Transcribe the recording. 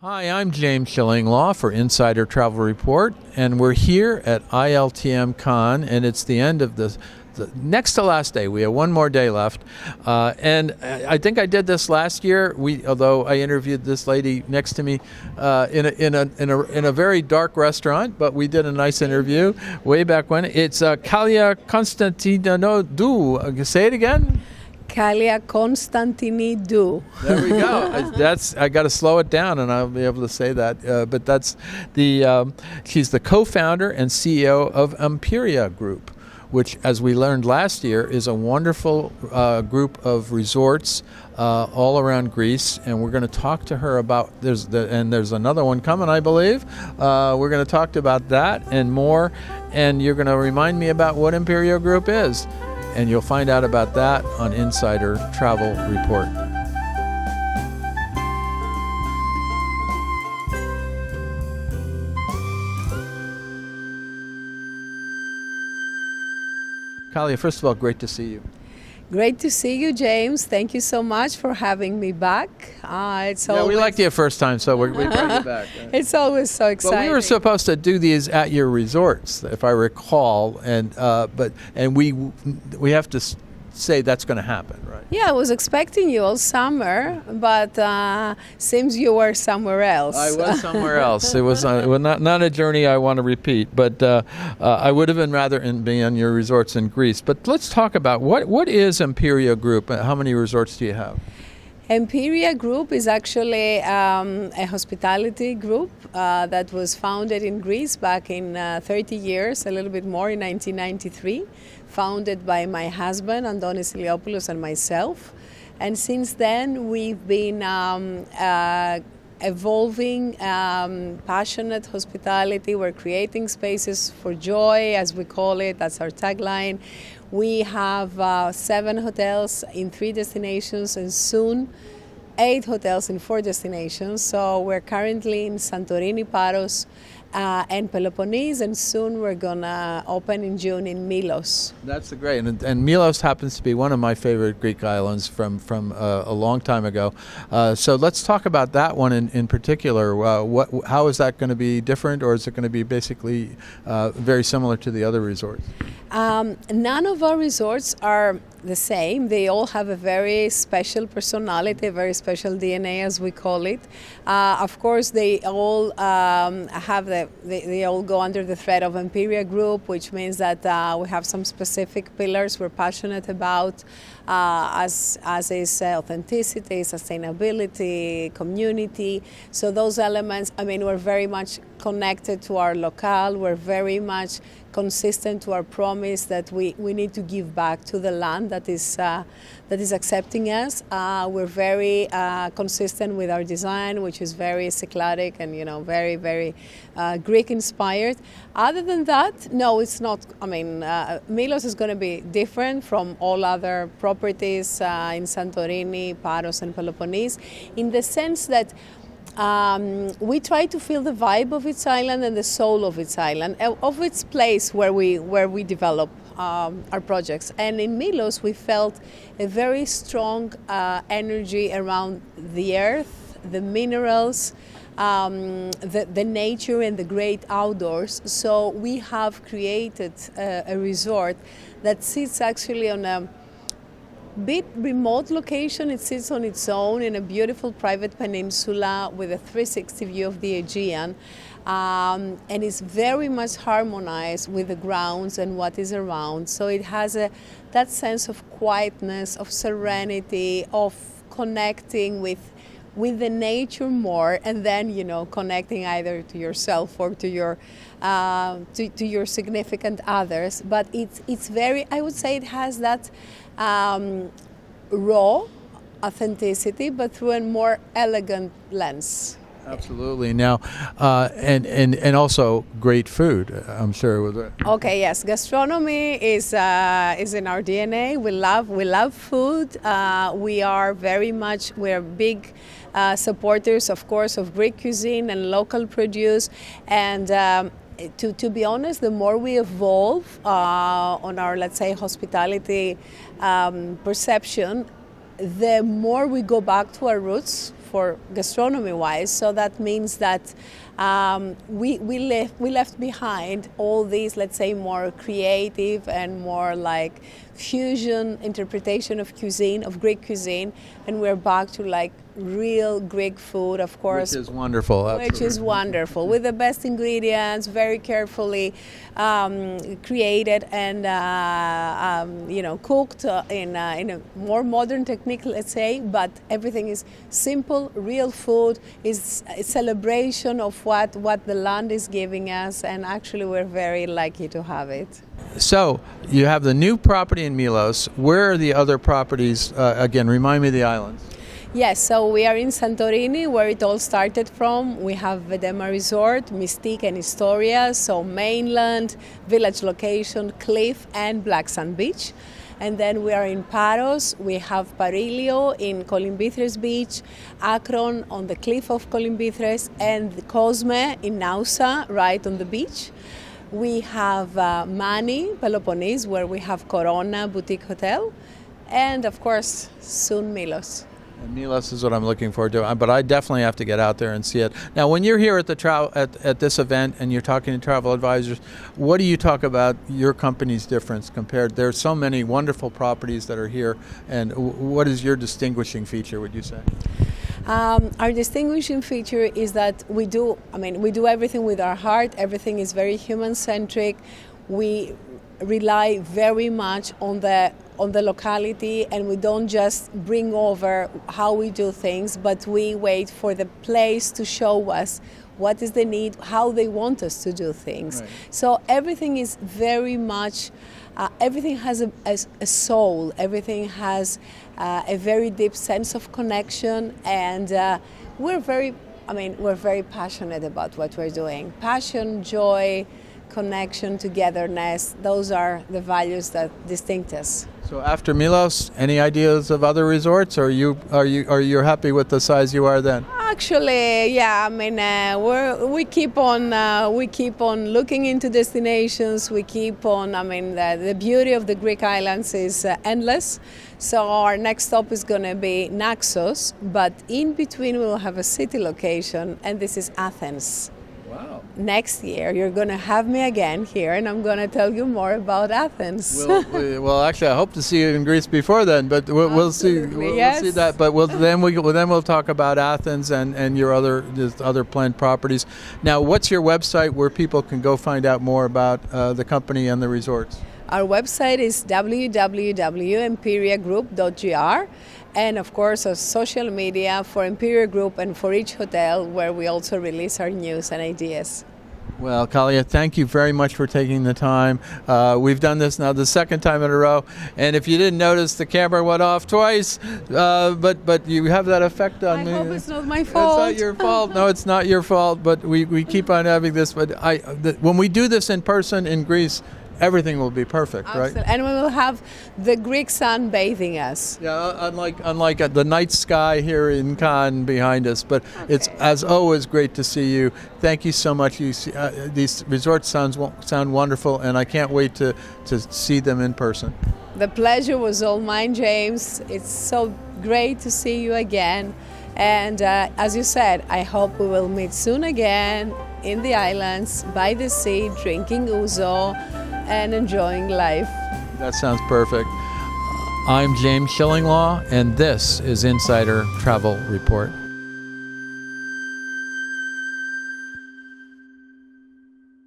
Hi, I'm James Shillinglaw for Insider Travel Report, and we're here at ILTM Cannes, and it's the end of the next to last day. We have one more day left, and I think I did this last year. Although I interviewed this lady next to me in a very dark restaurant, but we did a nice interview way back when. It's Kalia Konstantinidou. Say it again. Kalia Konstantinidou. There we go. I got to slow it down, and I'll be able to say that. But that's she's the co-founder and CEO of Empiria Group, which, as we learned last year, is a wonderful group of resorts all around Greece. And we're going to talk to her about there's another one coming, I believe. We're going to talk about that and more. And you're going to remind me about what Empiria Group is. And you'll find out about that on Insider Travel Report. Kalia, first of all, great to see you. Great to see you, James. Thank you so much for having me back. We liked you first time, so we brought you back. It's always so exciting. But we were supposed to do these at your resorts, if I recall, and we have to say that's going to happen, right? Yeah, I was expecting you all summer, but seems you were somewhere else. I was somewhere else. It was not a journey I want to repeat, but I would have been rather be on your resorts in Greece. But let's talk about what is Empiria Group? How many resorts do you have? Empiria Group is actually a hospitality group that was founded in Greece back in 30 years, a little bit more, in 1993, founded by my husband, Antonis Iliopoulos, and myself. And since then, we've been evolving passionate hospitality. We're creating spaces for joy, as we call it. That's our tagline. We have 7 hotels in 3 destinations and soon 8 hotels in 4 destinations. So we're currently in Santorini, Paros, and Peloponnese, and soon we're gonna open in June in Milos. That's great, and Milos happens to be one of my favorite Greek islands from a long time ago. So let's talk about that one in particular. How is that going to be different, or is it going to be basically very similar to the other resorts? None of our resorts are the same. They all have a very special personality, a very special DNA, as we call it. Of course, they all they all go under the thread of Empiria Group, which means that we have some specific pillars we're passionate about, as is authenticity, sustainability, community. So those elements, we're very much connected to our locale. We're very much consistent to our promise that we need to give back to the land that is accepting us. We're very consistent with our design, which is very Cycladic and very, very Greek inspired. Other than that, no, it's not. Milos is going to be different from all other properties in Santorini, Paros, and Peloponnese, in the sense that we try to feel the vibe of its island and the soul of its island, of its place where we develop our projects. And in Milos, we felt a very strong energy around the earth, the minerals, the nature, and the great outdoors. So we have created a resort that sits actually on a bit remote location. It sits on its own in a beautiful private peninsula with a 360 view of the Aegean, and it's very much harmonized with the grounds and what is around. So it has that sense of quietness, of serenity, of connecting with the nature more, and then connecting either to yourself or to your significant others. But it's very, I would say, it has that raw authenticity, but through a more elegant lens. Absolutely. Now, and also great food, I'm sure. Okay, yes, gastronomy is in our DNA. We love food. We're big supporters, of course, of Greek cuisine and local produce. And to be honest, the more we evolve on our, let's say, hospitality perception, the more we go back to our roots for gastronomy-wise. So that means that we left behind all these, let's say, more creative and more like fusion interpretation of cuisine, of Greek cuisine, and we're back to like real Greek food, of course. Which is wonderful. Which is wonderful, with the best ingredients, very carefully created and cooked in a more modern technique, let's say. But everything is simple, real food. Is a celebration of what the land is giving us, and actually we're very lucky to have it. So you have the new property in Milos. Where are the other properties? Again, remind me of the islands. Yes, so we are in Santorini, where it all started from. We have Vedema Resort, Mystique and Historia, so mainland, village location, cliff and Black Sand Beach. And then we are in Paros, we have Parilio in Kolimbythres Beach, Akron on the cliff of Kolimbythres, and Cosme in Nausa, right on the beach. We have Mani, Peloponnese, where we have Corona Boutique Hotel, and of course, soon Milos. And Milos is what I'm looking forward to, but I definitely have to get out there and see it. Now, when you're here at the at this event and you're talking to travel advisors, what do you talk about your company's difference compared? There's so many wonderful properties that are here, and what is your distinguishing feature, would you say? Our distinguishing feature is that we do everything with our heart. Everything is very human-centric. We rely very much on the locality, and we don't just bring over how we do things, but we wait for the place to show us what is the need, how they want us to do things. Right. So everything is very much, everything has a soul, everything has a very deep sense of connection, and we're very passionate about what we're doing. Passion, joy, connection, togetherness, those are the values that distinct us. So after Milos, any ideas of other resorts, or are you happy with the size you are then? Actually, yeah. I mean, we keep on looking into destinations. We keep on. I mean, the beauty of the Greek islands is endless. So our next stop is going to be Naxos, but in between we will have a city location, and this is Athens. Wow. Next year, you're going to have me again here, and I'm going to tell you more about Athens. Well, actually, I hope to see you in Greece before then, but we'll see. We'll see that. But then we'll talk about Athens and your other planned properties. Now, what's your website where people can go find out more about the company and the resorts? Our website is www.imperiagroup.gr. And of course, our social media for Imperia Group and for each hotel, where we also release our news and ideas. Well, Kalia, thank you very much for taking the time. We've done this now the second time in a row, and if you didn't notice, the camera went off twice, but you have that effect on me. I hope it's not my fault. It's not your fault. No, it's not your fault, but we keep on having this. But when we do this in person in Greece, everything will be perfect, absolutely. Right? And we will have the Greek sun bathing us. Yeah, unlike the night sky here in Cannes behind us. But okay. It's, as always, great to see you. Thank you so much. These resorts sound wonderful, and I can't wait to see them in person. The pleasure was all mine, James. It's so great to see you again. And as you said, I hope we will meet soon again in the islands, by the sea, drinking ouzo and enjoying life. That sounds perfect. I'm James Shillinglaw, and this is Insider Travel Report.